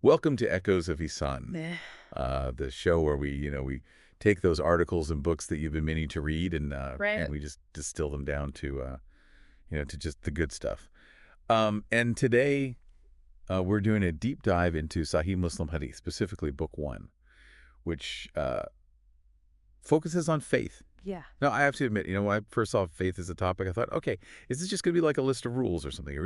Welcome to Echoes of Ihsan, Meh. the show where we take those articles and books that you've been meaning to read and Right. we just distill them down to just the good stuff. And today we're doing a deep dive into Sahih Muslim Hadith, specifically Book One, which focuses on faith. Yeah. Now, I have to admit, when I first saw faith as a topic, I thought, okay, is this just going to be like a list of rules or something? Are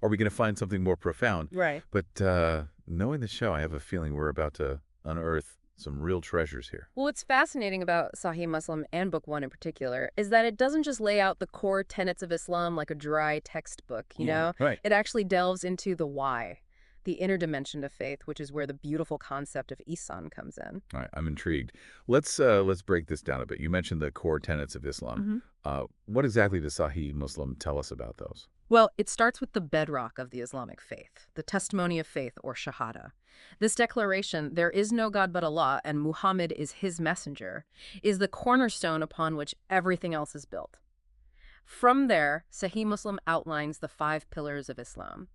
we going to find something more profound? Right. But knowing the show, I have a feeling we're about to unearth some real treasures here. Well, what's fascinating about Sahih Muslim and Book One in particular is that it doesn't just lay out the core tenets of Islam like a dry textbook, you Yeah. know? Right. It actually delves into the why, the inner dimension of faith, which is where the beautiful concept of Ihsan comes in. All right, I'm intrigued. Let's break this down a bit. You mentioned the core tenets of Islam. What exactly does Sahih Muslim tell us about those? Well, it starts with the bedrock of the Islamic faith, the testimony of faith, or Shahada. This declaration, there is no God but Allah and Muhammad is his messenger, is the cornerstone upon which everything else is built. From there, Sahih Muslim outlines the 5 pillars of Islam: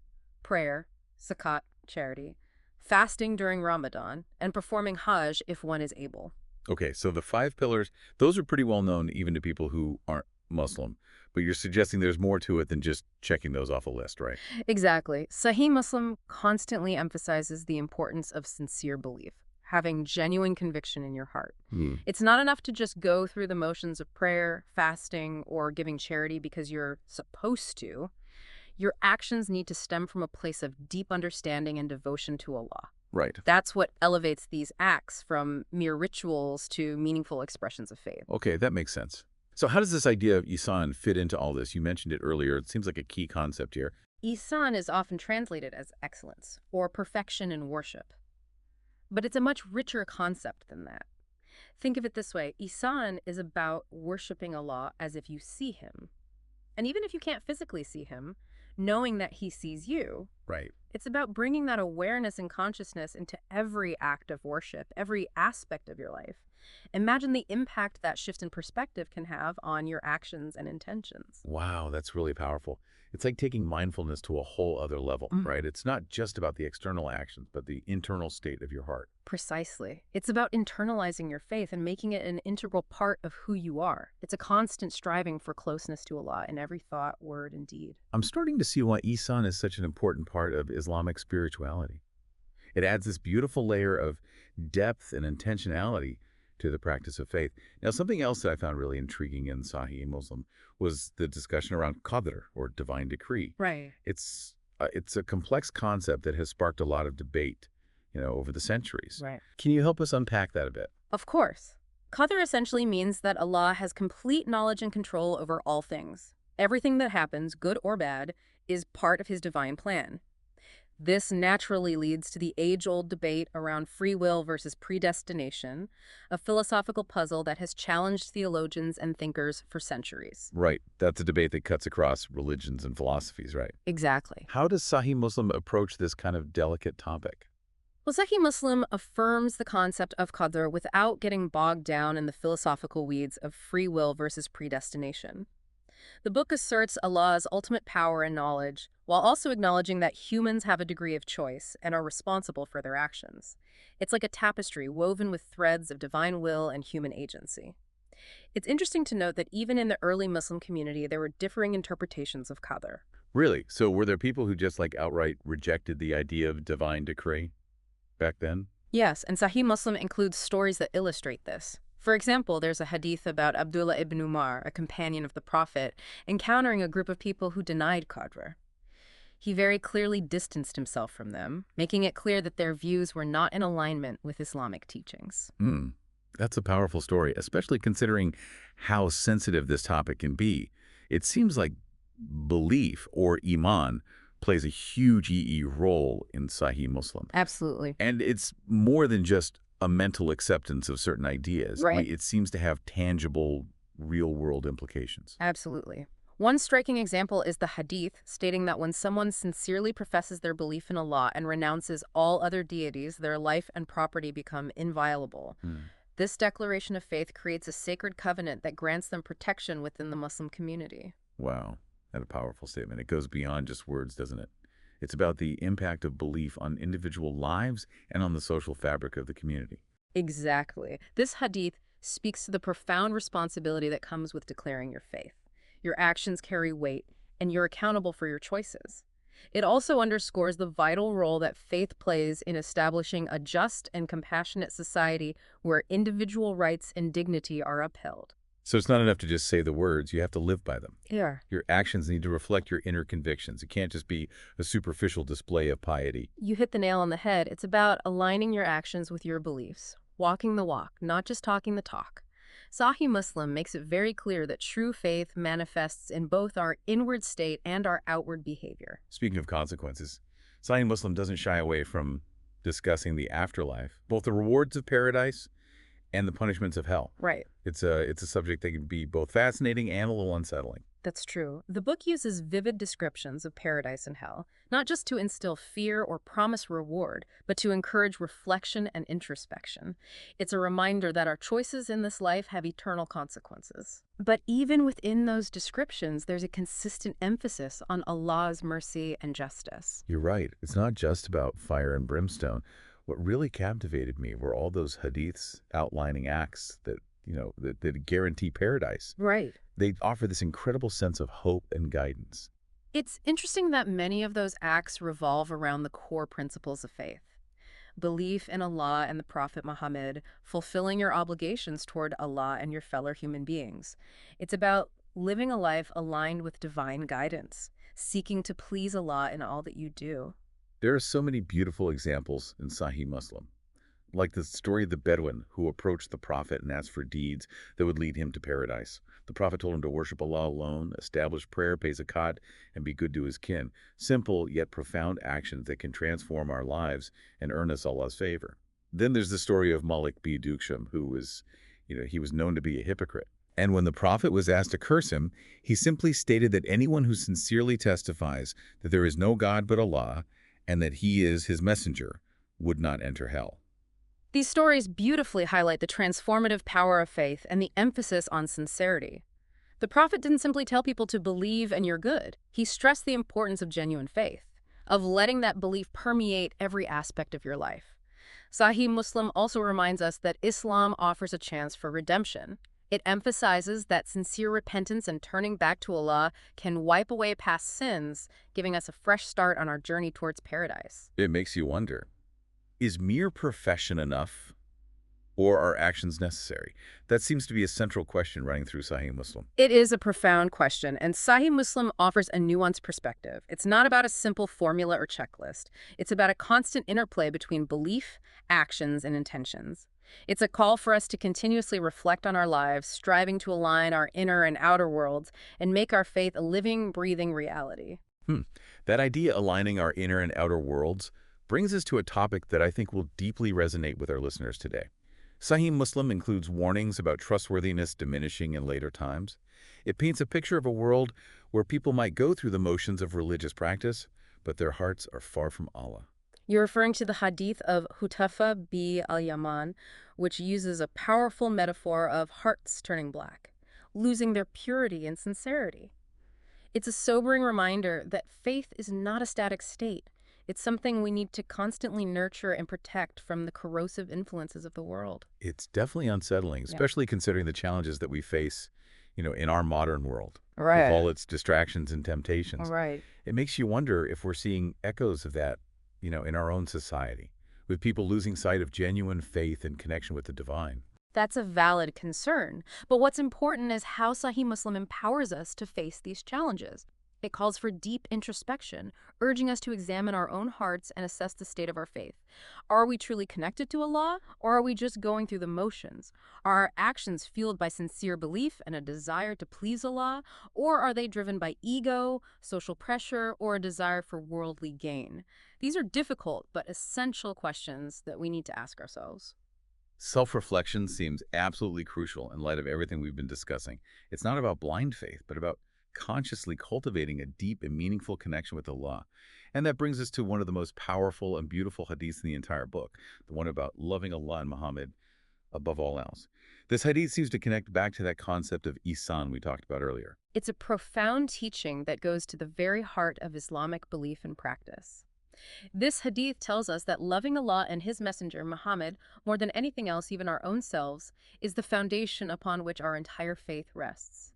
prayer, zakat, charity, fasting during Ramadan, and performing Hajj if one is able. Okay, so the 5 pillars, those are pretty well known even to people who aren't Muslim. But you're suggesting there's more to it than just checking those off a list, right? Exactly. Sahih Muslim constantly emphasizes the importance of sincere belief, having genuine conviction in your heart. Hmm. It's not enough to just go through the motions of prayer, fasting, or giving charity because you're supposed to. Your actions need to stem from a place of deep understanding and devotion to Allah. Right. That's what elevates these acts from mere rituals to meaningful expressions of faith. Okay, that makes sense. So how does this idea of Ihsan fit into all this? You mentioned it earlier. It seems like a key concept here. Ihsan is often translated as excellence or perfection in worship. But it's a much richer concept than that. Think of it this way: Ihsan is about worshiping Allah as if you see him. And even if you can't physically see him, knowing that he sees you, Right. it's about bringing that awareness and consciousness into every act of worship, every aspect of your life. Imagine the impact that shift in perspective can have on your actions and intentions. Wow, that's really powerful. It's like taking mindfulness to a whole other level, Mm. right? It's not just about the external actions, but the internal state of your heart. Precisely. It's about internalizing your faith and making it an integral part of who you are. It's a constant striving for closeness to Allah in every thought, word, and deed. I'm starting to see why Ihsan is such an important part of Islamic spirituality. It adds this beautiful layer of depth and intentionality to the practice of faith. Now, something else that I found really intriguing in Sahih Muslim was the discussion around qadr, or divine decree. Right. It's a complex concept that has sparked a lot of debate, over the centuries. Right. Can you help us unpack that a bit? Of course. Qadr essentially means that Allah has complete knowledge and control over all things. Everything that happens, good or bad, is part of his divine plan. This naturally leads to the age-old debate around free will versus predestination, a philosophical puzzle that has challenged theologians and thinkers for centuries. Right. That's a debate that cuts across religions and philosophies, right? Exactly. How does Sahih Muslim approach this kind of delicate topic? Well, Sahih Muslim affirms the concept of qadr without getting bogged down in the philosophical weeds of free will versus predestination. The book asserts Allah's ultimate power and knowledge, while also acknowledging that humans have a degree of choice and are responsible for their actions. It's like a tapestry woven with threads of divine will and human agency. It's interesting to note that even in the early Muslim community, there were differing interpretations of qadr. Really? So were there people who just outright rejected the idea of divine decree back then? Yes, and Sahih Muslim includes stories that illustrate this. For example, there's a hadith about Abdullah ibn Umar, a companion of the Prophet, encountering a group of people who denied qadr. He very clearly distanced himself from them, making it clear that their views were not in alignment with Islamic teachings. That's a powerful story, especially considering how sensitive this topic can be. It seems like belief, or Iman, plays a huge role in Sahih Muslim. Absolutely. And it's more than just a mental acceptance of certain ideas. Right. It seems to have tangible, real-world implications. Absolutely. One striking example is the hadith stating that when someone sincerely professes their belief in Allah and renounces all other deities, their life and property become inviolable. This declaration of faith creates a sacred covenant that grants them protection within the Muslim community. Wow, that's a powerful statement. It goes beyond just words, doesn't it? It's about the impact of belief on individual lives and on the social fabric of the community. Exactly. This hadith speaks to the profound responsibility that comes with declaring your faith. Your actions carry weight, and you're accountable for your choices. It also underscores the vital role that faith plays in establishing a just and compassionate society where individual rights and dignity are upheld. So it's not enough to just say the words, you have to live by them. Yeah. Your actions need to reflect your inner convictions. It can't just be a superficial display of piety. You hit the nail on the head. It's about aligning your actions with your beliefs, walking the walk, not just talking the talk. Sahih Muslim makes it very clear that true faith manifests in both our inward state and our outward behavior. Speaking of consequences, Sahih Muslim doesn't shy away from discussing the afterlife, both the rewards of paradise and the punishments of hell. Right. It's a subject that can be both fascinating and a little unsettling. That's true. The book uses vivid descriptions of paradise and hell, not just to instill fear or promise reward, but to encourage reflection and introspection. It's a reminder that our choices in this life have eternal consequences. But even within those descriptions, there's a consistent emphasis on Allah's mercy and justice. You're right. It's not just about fire and brimstone. What really captivated me were all those hadiths outlining acts that guarantee paradise. Right. They offer this incredible sense of hope and guidance. It's interesting that many of those acts revolve around the core principles of faith. Belief in Allah and the Prophet Muhammad, fulfilling your obligations toward Allah and your fellow human beings. It's about living a life aligned with divine guidance, seeking to please Allah in all that you do. There are so many beautiful examples in Sahih Muslim, like the story of the Bedouin who approached the Prophet and asked for deeds that would lead him to paradise. The Prophet told him to worship Allah alone, establish prayer, pay zakat, and be good to his kin. Simple yet profound actions that can transform our lives and earn us Allah's favor. Then there's the story of Malik B. Duksham, who was, he was known to be a hypocrite. And when the Prophet was asked to curse him, he simply stated that anyone who sincerely testifies that there is no God but Allah and that he is his messenger would not enter hell. These stories beautifully highlight the transformative power of faith and the emphasis on sincerity. The Prophet didn't simply tell people to believe and you're good. He stressed the importance of genuine faith, of letting that belief permeate every aspect of your life. Sahih Muslim also reminds us that Islam offers a chance for redemption. It emphasizes that sincere repentance and turning back to Allah can wipe away past sins, giving us a fresh start on our journey towards paradise. It makes you wonder, is mere profession enough, or are actions necessary? That seems to be a central question running through Sahih Muslim. It is a profound question, and Sahih Muslim offers a nuanced perspective. It's not about a simple formula or checklist. It's about a constant interplay between belief, actions, and intentions. It's a call for us to continuously reflect on our lives, striving to align our inner and outer worlds, and make our faith a living, breathing reality. That idea, aligning our inner and outer worlds, brings us to a topic that I think will deeply resonate with our listeners today. Sahih Muslim includes warnings about trustworthiness diminishing in later times. It paints a picture of a world where people might go through the motions of religious practice, but their hearts are far from Allah. You're referring to the hadith of Hudhaifa bin al-Yaman, which uses a powerful metaphor of hearts turning black, losing their purity and sincerity. It's a sobering reminder that faith is not a static state. It's something we need to constantly nurture and protect from the corrosive influences of the world. It's definitely unsettling, especially considering the challenges that we face, in our modern world. Right. With all its distractions and temptations. Right. It makes you wonder if we're seeing echoes of that, in our own society, with people losing sight of genuine faith and connection with the divine. That's a valid concern. But what's important is how Sahih Muslim empowers us to face these challenges. It calls for deep introspection, urging us to examine our own hearts and assess the state of our faith. Are we truly connected to Allah, or are we just going through the motions? Are our actions fueled by sincere belief and a desire to please Allah, or are they driven by ego, social pressure, or a desire for worldly gain? These are difficult but essential questions that we need to ask ourselves. Self-reflection seems absolutely crucial in light of everything we've been discussing. It's not about blind faith, but about consciously cultivating a deep and meaningful connection with Allah. And that brings us to one of the most powerful and beautiful hadiths in the entire book, the one about loving Allah and Muhammad above all else. This hadith seems to connect back to that concept of Ihsan we talked about earlier. It's a profound teaching that goes to the very heart of Islamic belief and practice. This hadith tells us that loving Allah and His Messenger, Muhammad, more than anything else, even our own selves, is the foundation upon which our entire faith rests.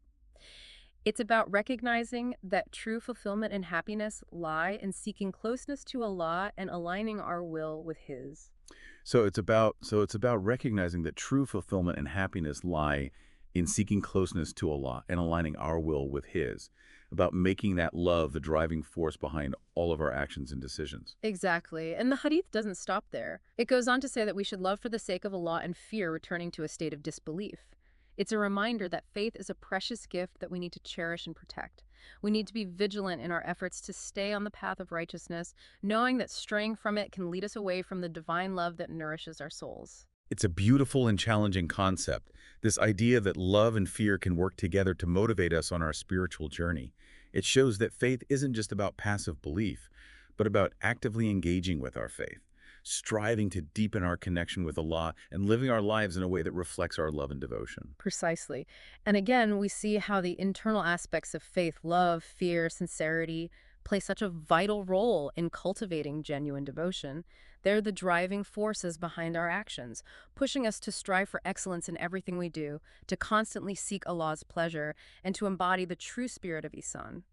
It's about recognizing that true fulfillment and happiness lie in seeking closeness to Allah and aligning our will with His. So it's about recognizing that true fulfillment and happiness lie in seeking closeness to Allah and aligning our will with His, about making that love the driving force behind all of our actions and decisions. Exactly. And the hadith doesn't stop there. It goes on to say that we should love for the sake of Allah and fear returning to a state of disbelief. It's a reminder that faith is a precious gift that we need to cherish and protect. We need to be vigilant in our efforts to stay on the path of righteousness, knowing that straying from it can lead us away from the divine love that nourishes our souls. It's a beautiful and challenging concept, this idea that love and fear can work together to motivate us on our spiritual journey. It shows that faith isn't just about passive belief, but about actively engaging with our faith, striving to deepen our connection with Allah and living our lives in a way that reflects our love and devotion. Precisely. And again, we see how the internal aspects of faith, love, fear, sincerity, play such a vital role in cultivating genuine devotion. They're the driving forces behind our actions, pushing us to strive for excellence in everything we do, to constantly seek Allah's pleasure, and to embody the true spirit of Ihsan.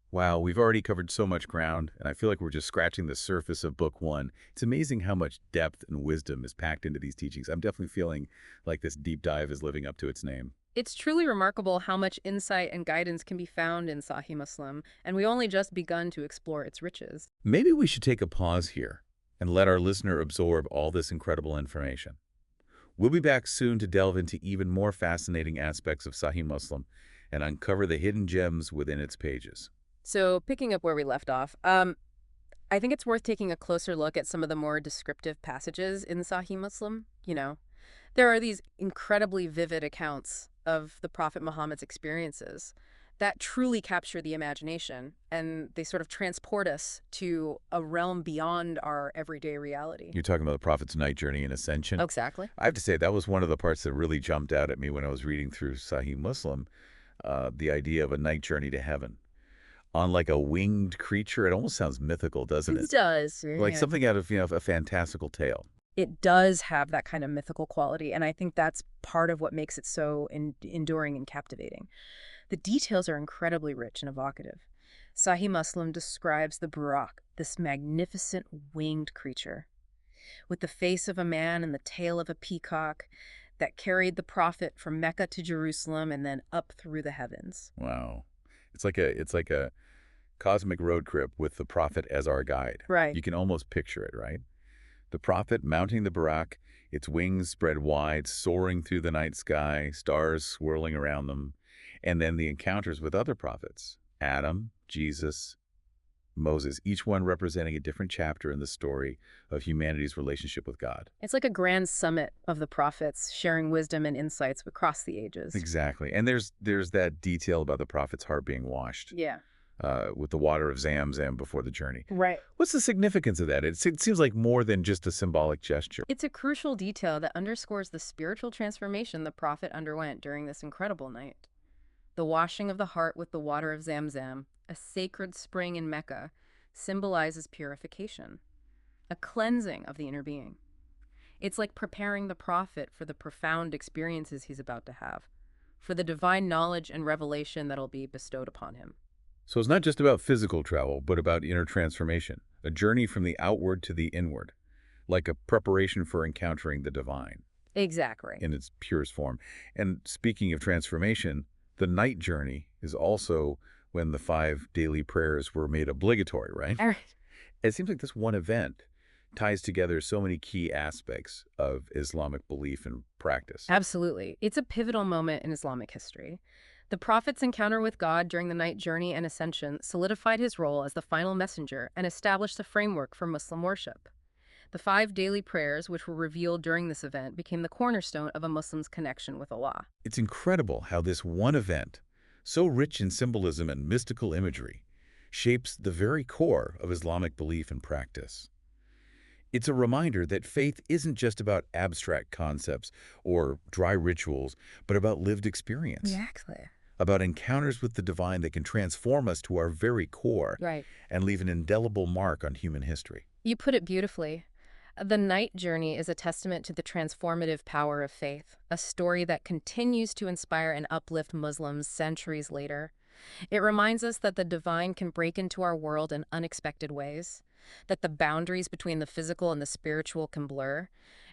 Wow, we've already covered so much ground, and I feel like we're just scratching the surface of Book 1. It's amazing how much depth and wisdom is packed into these teachings. I'm definitely feeling like this deep dive is living up to its name. It's truly remarkable how much insight and guidance can be found in Sahih Muslim, and we only just begun to explore its riches. Maybe we should take a pause here and let our listener absorb all this incredible information. We'll be back soon to delve into even more fascinating aspects of Sahih Muslim and uncover the hidden gems within its pages. So, picking up where we left off, I think it's worth taking a closer look at some of the more descriptive passages in Sahih Muslim. There are these incredibly vivid accounts of the Prophet Muhammad's experiences that truly capture the imagination, and they sort of transport us to a realm beyond our everyday reality. You're talking about the Prophet's night journey and ascension. Exactly. I have to say, that was one of the parts that really jumped out at me when I was reading through Sahih Muslim, the idea of a night journey to heaven. On like a winged creature, it almost sounds mythical, doesn't it? It does. Like Yeah. something out of, a fantastical tale. It does have that kind of mythical quality, and I think that's part of what makes it so enduring and captivating. The details are incredibly rich and evocative. Sahih Muslim describes the Buraq, this magnificent winged creature, with the face of a man and the tail of a peacock that carried the Prophet from Mecca to Jerusalem and then up through the heavens. Wow. It's like a cosmic road trip with the Prophet as our guide. Right. You can almost picture it, right? The Prophet mounting the Buraq, its wings spread wide, soaring through the night sky, stars swirling around them, and then the encounters with other prophets, Adam, Jesus, Moses, each one representing a different chapter in the story of humanity's relationship with God. It's like a grand summit of the prophets, sharing wisdom and insights across the ages. Exactly. And there's that detail about the Prophet's heart being washed Yeah. with the water of Zamzam before the journey. Right. What's the significance of that? It seems like more than just a symbolic gesture. It's a crucial detail that underscores the spiritual transformation the Prophet underwent during this incredible night. The washing of the heart with the water of Zamzam, a sacred spring in Mecca, symbolizes purification, a cleansing of the inner being. It's like preparing the Prophet for the profound experiences he's about to have, for the divine knowledge and revelation that'll be bestowed upon him. So it's not just about physical travel, but about inner transformation, a journey from the outward to the inward, like a preparation for encountering the divine Exactly. in its purest form. And speaking of transformation, the night journey is also when the 5 daily prayers were made obligatory, right? All right. It seems like this one event ties together so many key aspects of Islamic belief and practice. Absolutely. It's a pivotal moment in Islamic history. The Prophet's encounter with God during the night journey and ascension solidified his role as the final messenger and established the framework for Muslim worship. The 5 daily prayers, which were revealed during this event, became the cornerstone of a Muslim's connection with Allah. It's incredible how this one event, so rich in symbolism and mystical imagery, shapes the very core of Islamic belief and practice. It's a reminder that faith isn't just about abstract concepts or dry rituals, but about lived experience, Exactly. about encounters with the divine that can transform us to our very core Right. and leave an indelible mark on human history. You put it beautifully. The night journey is a testament to the transformative power of faith, a story that continues to inspire and uplift Muslims centuries later. It reminds us that the divine can break into our world in unexpected ways, that the boundaries between the physical and the spiritual can blur,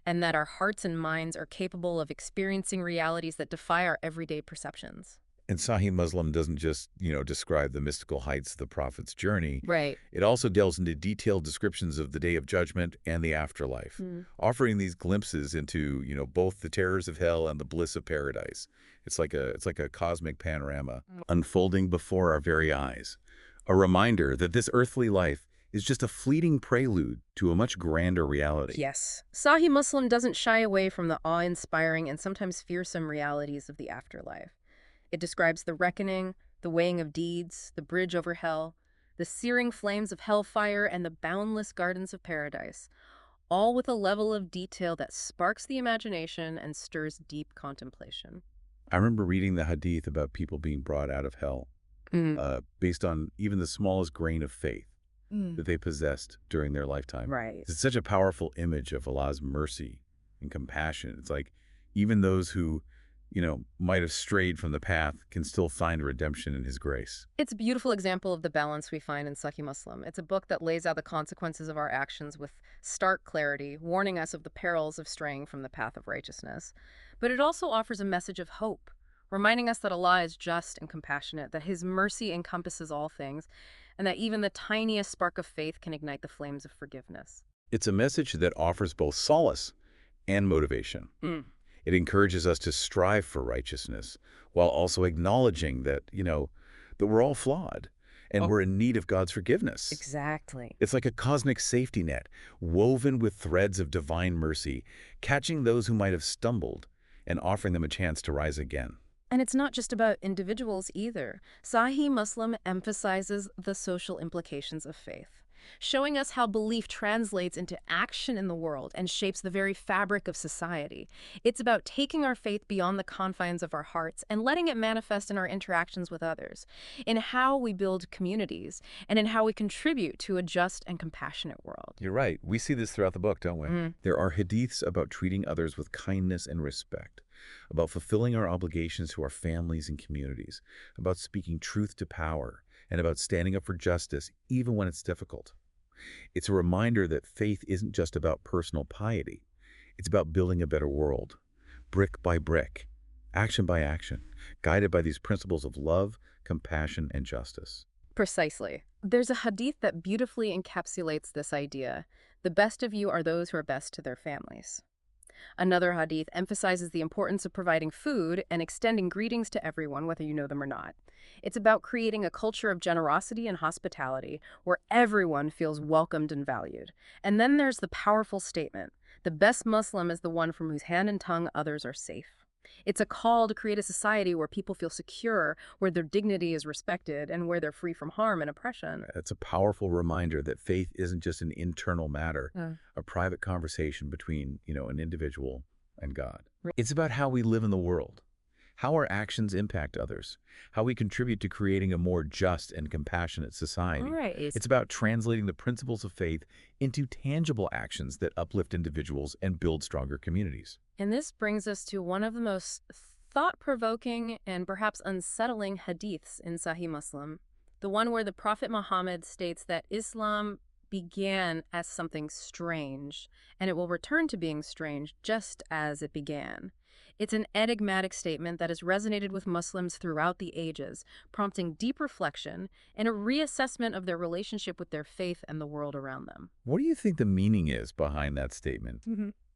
and that our hearts and minds are capable of experiencing realities that defy our everyday perceptions. And Sahih Muslim doesn't just, describe the mystical heights of the prophet's journey. Right. It also delves into detailed descriptions of the day of judgment and the afterlife, Mm. offering these glimpses into, both the terrors of hell and the bliss of paradise. It's like a cosmic panorama unfolding before our very eyes. A reminder that this earthly life is just a fleeting prelude to a much grander reality. Yes. Sahih Muslim doesn't shy away from the awe-inspiring and sometimes fearsome realities of the afterlife. It describes the reckoning, the weighing of deeds, the bridge over hell, the searing flames of hellfire, and the boundless gardens of paradise, all with a level of detail that sparks the imagination and stirs deep contemplation. I remember reading the hadith about people being brought out of hell Mm. based on even the smallest grain of faith Mm. that they possessed during their lifetime. Right. It's such a powerful image of Allah's mercy and compassion. It's like even those who, might have strayed from the path can still find redemption in his grace. It's a beautiful example of the balance we find in Sahih Muslim. It's a book that lays out the consequences of our actions with stark clarity, warning us of the perils of straying from the path of righteousness. But it also offers a message of hope, reminding us that Allah is just and compassionate, that His mercy encompasses all things, and that even the tiniest spark of faith can ignite the flames of forgiveness. It's a message that offers both solace and motivation. Mm. It encourages us to strive for righteousness while also acknowledging that, that we're all flawed and we're in need of God's forgiveness. Exactly. It's like a cosmic safety net, woven with threads of divine mercy, catching those who might have stumbled and offering them a chance to rise again. And it's not just about individuals either. Sahih Muslim emphasizes the social implications of faith, showing us how belief translates into action in the world and shapes the very fabric of society. It's about taking our faith beyond the confines of our hearts and letting it manifest in our interactions with others, in how we build communities, and in how we contribute to a just and compassionate world. You're right. We see this throughout the book, don't we? Mm. There are hadiths about treating others with kindness and respect, about fulfilling our obligations to our families and communities, about speaking truth to power, and about standing up for justice even when it's difficult. It's a reminder that faith isn't just about personal piety. It's about building a better world, brick by brick, action by action, guided by these principles of love, compassion, and justice. Precisely. There's a hadith that beautifully encapsulates this idea. The best of you are those who are best to their families. Another hadith emphasizes the importance of providing food and extending greetings to everyone, whether you know them or not. It's about creating a culture of generosity and hospitality where everyone feels welcomed and valued. And then there's the powerful statement, the best Muslim is the one from whose hand and tongue others are safe. It's a call to create a society where people feel secure, where their dignity is respected, and where they're free from harm and oppression. It's a powerful reminder that faith isn't just an internal matter, a private conversation between, an individual and God. Right. It's about how we live in the world, how our actions impact others, how we contribute to creating a more just and compassionate society. Right. It's about translating the principles of faith into tangible actions that uplift individuals and build stronger communities. And this brings us to one of the most thought-provoking and perhaps unsettling hadiths in Sahih Muslim, the one where the Prophet Muhammad states that Islam began as something strange, and it will return to being strange just as it began. It's an enigmatic statement that has resonated with Muslims throughout the ages, prompting deep reflection and a reassessment of their relationship with their faith and the world around them. What do you think the meaning is behind that statement?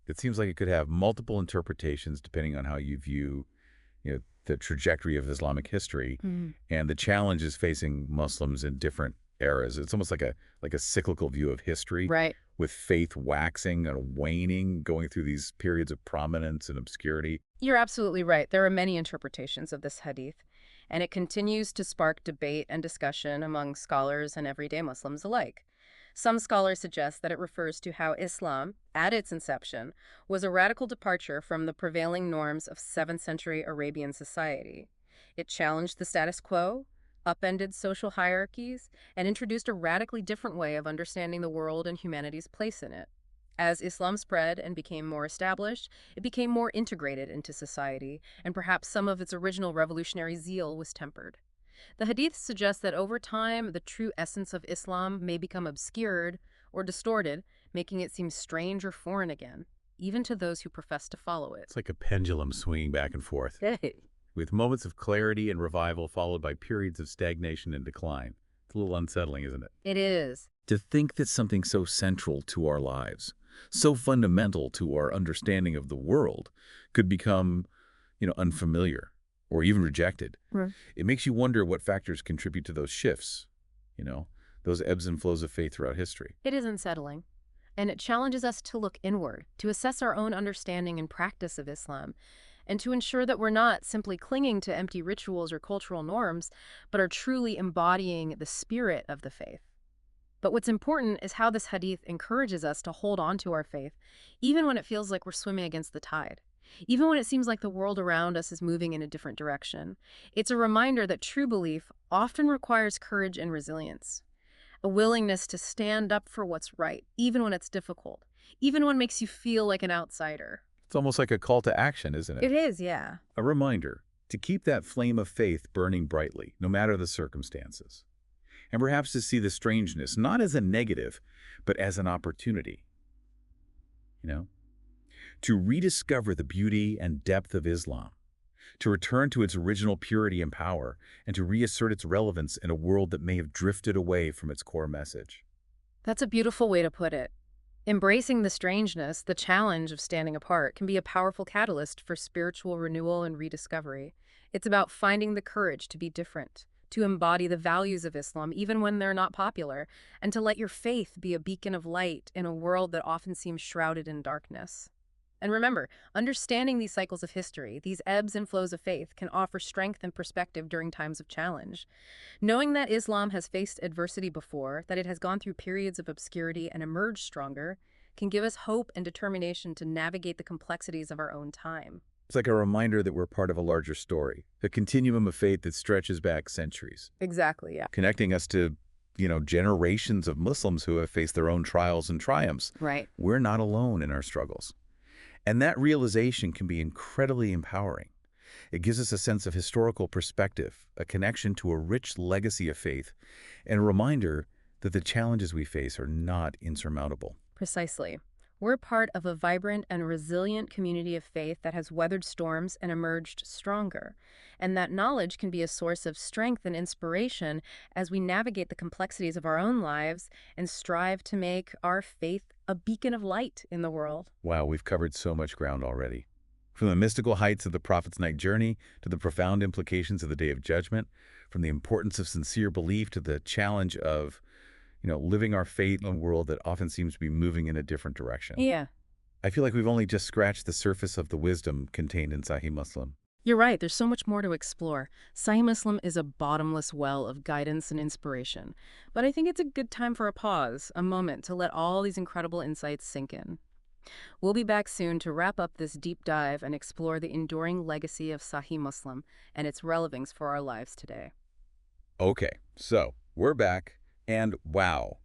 It seems like it could have multiple interpretations depending on how you view, the trajectory of Islamic history and the challenges facing Muslims in different eras. It's almost like a cyclical view of history, Right. with faith waxing and waning, going through these periods of prominence and obscurity. You're absolutely right. There are many interpretations of this hadith, and it continues to spark debate and discussion among scholars and everyday Muslims alike. Some scholars suggest that it refers to how Islam, at its inception, was a radical departure from the prevailing norms of 7th century Arabian society. It challenged the status quo, upended social hierarchies, and introduced a radically different way of understanding the world and humanity's place in it. As Islam spread and became more established, it became more integrated into society, and perhaps some of its original revolutionary zeal was tempered. The Hadith suggests that over time, the true essence of Islam may become obscured or distorted, making it seem strange or foreign again, even to those who profess to follow it. It's like a pendulum swinging back and forth, Hey. with moments of clarity and revival followed by periods of stagnation and decline. It's a little unsettling, isn't it? It is. To think that something so central to our lives, so fundamental to our understanding of the world, could become, unfamiliar or even rejected. Right. It makes you wonder what factors contribute to those shifts, those ebbs and flows of faith throughout history. It is unsettling. And it challenges us to look inward, to assess our own understanding and practice of Islam, and to ensure that we're not simply clinging to empty rituals or cultural norms, but are truly embodying the spirit of the faith. But what's important is how this hadith encourages us to hold on to our faith, even when it feels like we're swimming against the tide, even when it seems like the world around us is moving in a different direction. It's a reminder that true belief often requires courage and resilience, a willingness to stand up for what's right, even when it's difficult, even when it makes you feel like an outsider. It's almost like a call to action, isn't it? It is, yeah. A reminder to keep that flame of faith burning brightly, no matter the circumstances. And perhaps to see the strangeness, not as a negative, but as an opportunity. To rediscover the beauty and depth of Islam, to return to its original purity and power, and to reassert its relevance in a world that may have drifted away from its core message. That's a beautiful way to put it. Embracing the strangeness, the challenge of standing apart, can be a powerful catalyst for spiritual renewal and rediscovery. It's about finding the courage to be different, to embody the values of Islam even when they're not popular, and to let your faith be a beacon of light in a world that often seems shrouded in darkness. And remember, understanding these cycles of history, these ebbs and flows of faith, can offer strength and perspective during times of challenge. Knowing that Islam has faced adversity before, that it has gone through periods of obscurity and emerged stronger, can give us hope and determination to navigate the complexities of our own time. It's like a reminder that we're part of a larger story, a continuum of faith that stretches back centuries, Exactly, yeah. connecting us to, generations of Muslims who have faced their own trials and triumphs. Right. We're not alone in our struggles. And that realization can be incredibly empowering. It gives us a sense of historical perspective, a connection to a rich legacy of faith, and a reminder that the challenges we face are not insurmountable. Precisely. We're part of a vibrant and resilient community of faith that has weathered storms and emerged stronger. And that knowledge can be a source of strength and inspiration as we navigate the complexities of our own lives and strive to make our faith a beacon of light in the world. Wow, we've covered so much ground already. From the mystical heights of the Prophet's night journey to the profound implications of the Day of Judgment, from the importance of sincere belief to the challenge of living our faith in a world that often seems to be moving in a different direction. Yeah. I feel like we've only just scratched the surface of the wisdom contained in Sahih Muslim. You're right, there's so much more to explore. Sahih Muslim is a bottomless well of guidance and inspiration. But I think it's a good time for a pause, a moment to let all these incredible insights sink in. We'll be back soon to wrap up this deep dive and explore the enduring legacy of Sahih Muslim and its relevance for our lives today. Okay, so we're back, and wow,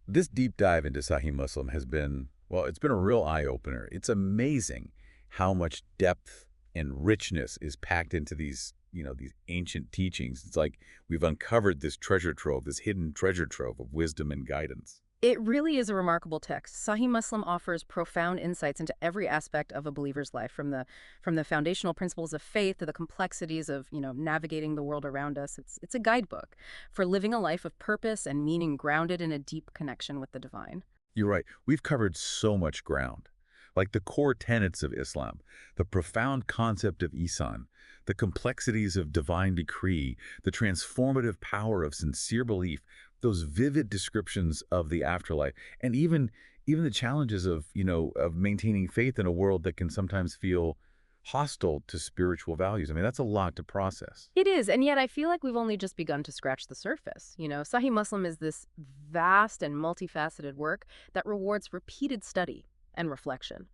this deep dive into Sahih Muslim has been, it's been a real eye-opener. It's amazing how much depth and richness is packed into these ancient teachings. It's like we've uncovered this treasure trove, this hidden treasure trove of wisdom and guidance. It really is a remarkable text. Sahih Muslim offers profound insights into every aspect of a believer's life, from the foundational principles of faith to the complexities of, navigating the world around us. It's a guidebook for living a life of purpose and meaning grounded in a deep connection with the divine. You're right. We've covered so much ground, like the core tenets of Islam, the profound concept of Ihsan, the complexities of divine decree, the transformative power of sincere belief, those vivid descriptions of the afterlife, and even the challenges of maintaining faith in a world that can sometimes feel hostile to spiritual values. I mean, that's a lot to process. It is, and yet I feel like we've only just begun to scratch the surface. Sahih Muslim is this vast and multifaceted work that rewards repeated study and reflection.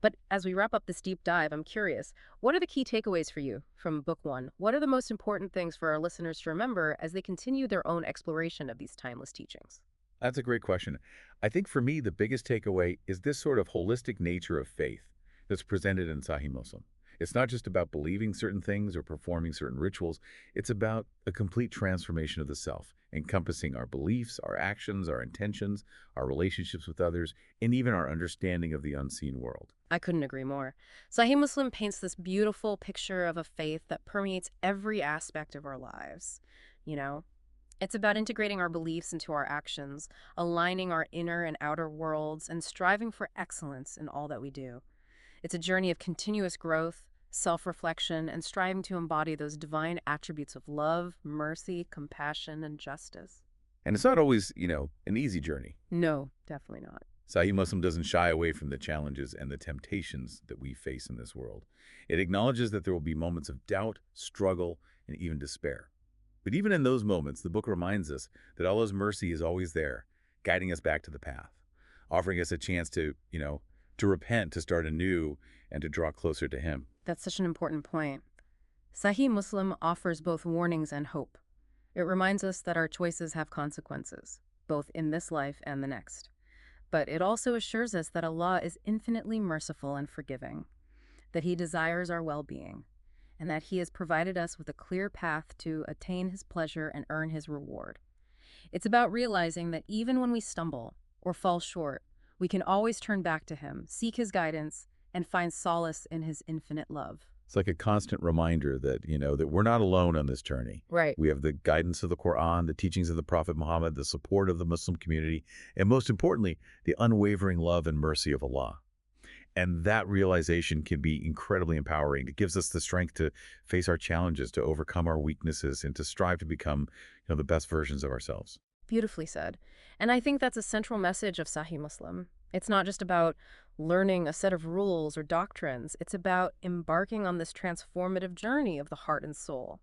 But as we wrap up this deep dive, I'm curious, what are the key takeaways for you from Book One? What are the most important things for our listeners to remember as they continue their own exploration of these timeless teachings? That's a great question. I think for me, the biggest takeaway is this sort of holistic nature of faith that's presented in Sahih Muslim. It's not just about believing certain things or performing certain rituals. It's about a complete transformation of the self, encompassing our beliefs, our actions, our intentions, our relationships with others, and even our understanding of the unseen world. I couldn't agree more. Sahih Muslim paints this beautiful picture of a faith that permeates every aspect of our lives. You know, it's about integrating our beliefs into our actions, aligning our inner and outer worlds, and striving for excellence in all that we do. It's a journey of continuous growth, self-reflection, and striving to embody those divine attributes of love, mercy, compassion, and justice. And it's not always, an easy journey. No, definitely not. Sahih Muslim doesn't shy away from the challenges and the temptations that we face in this world. It acknowledges that there will be moments of doubt, struggle, and even despair. But even in those moments, the book reminds us that Allah's mercy is always there, guiding us back to the path, offering us a chance to repent, to start anew, and to draw closer to Him. That's such an important point. Sahih Muslim offers both warnings and hope. It reminds us that our choices have consequences, both in this life and the next. But it also assures us that Allah is infinitely merciful and forgiving, that He desires our well-being, and that He has provided us with a clear path to attain His pleasure and earn His reward. It's about realizing that even when we stumble or fall short, we can always turn back to Him, seek His guidance, and find solace in His infinite love. It's like a constant reminder that, that we're not alone on this journey. Right. We have the guidance of the Quran, the teachings of the Prophet Muhammad, the support of the Muslim community, and most importantly, the unwavering love and mercy of Allah. And that realization can be incredibly empowering. It gives us the strength to face our challenges, to overcome our weaknesses, and to strive to become, the best versions of ourselves. Beautifully said. And I think that's a central message of Sahih Muslim. It's not just about learning a set of rules or doctrines. It's about embarking on this transformative journey of the heart and soul.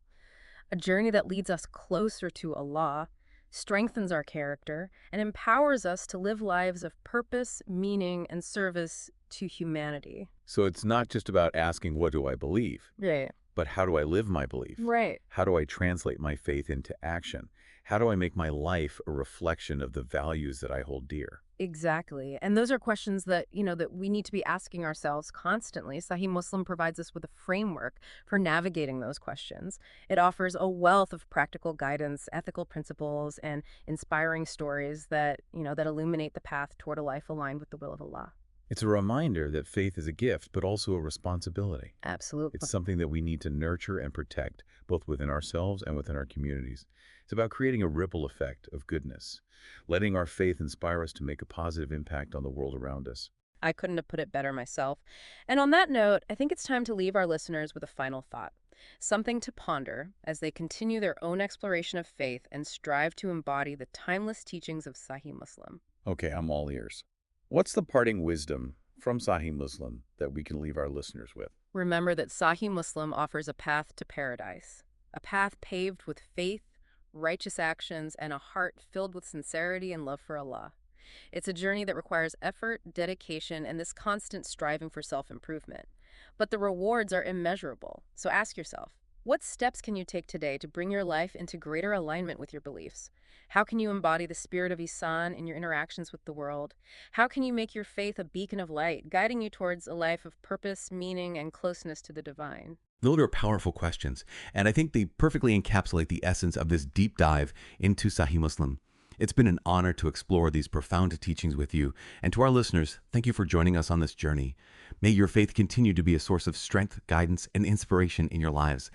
A journey that leads us closer to Allah, strengthens our character, and empowers us to live lives of purpose, meaning, and service to humanity. So it's not just about asking, what do I believe? Right. But how do I live my belief? Right. How do I translate my faith into action? How do I make my life a reflection of the values that I hold dear? Exactly. And those are questions that, that we need to be asking ourselves constantly. Sahih Muslim provides us with a framework for navigating those questions. It offers a wealth of practical guidance, ethical principles, and inspiring stories that, that illuminate the path toward a life aligned with the will of Allah. It's a reminder that faith is a gift, but also a responsibility. Absolutely. It's something that we need to nurture and protect, both within ourselves and within our communities. It's about creating a ripple effect of goodness, letting our faith inspire us to make a positive impact on the world around us. I couldn't have put it better myself. And on that note, I think it's time to leave our listeners with a final thought, something to ponder as they continue their own exploration of faith and strive to embody the timeless teachings of Sahih Muslim. Okay, I'm all ears. What's the parting wisdom from Sahih Muslim that we can leave our listeners with? Remember that Sahih Muslim offers a path to paradise, a path paved with faith, righteous actions, and a heart filled with sincerity and love for Allah. It's a journey that requires effort, dedication, and this constant striving for self-improvement. But the rewards are immeasurable. So ask yourself, what steps can you take today to bring your life into greater alignment with your beliefs? How can you embody the spirit of Ihsan in your interactions with the world? How can you make your faith a beacon of light, guiding you towards a life of purpose, meaning, and closeness to the divine? Those are powerful questions, and I think they perfectly encapsulate the essence of this deep dive into Sahih Muslim. It's been an honor to explore these profound teachings with you, and to our listeners, thank you for joining us on this journey. May your faith continue to be a source of strength, guidance, and inspiration in your lives.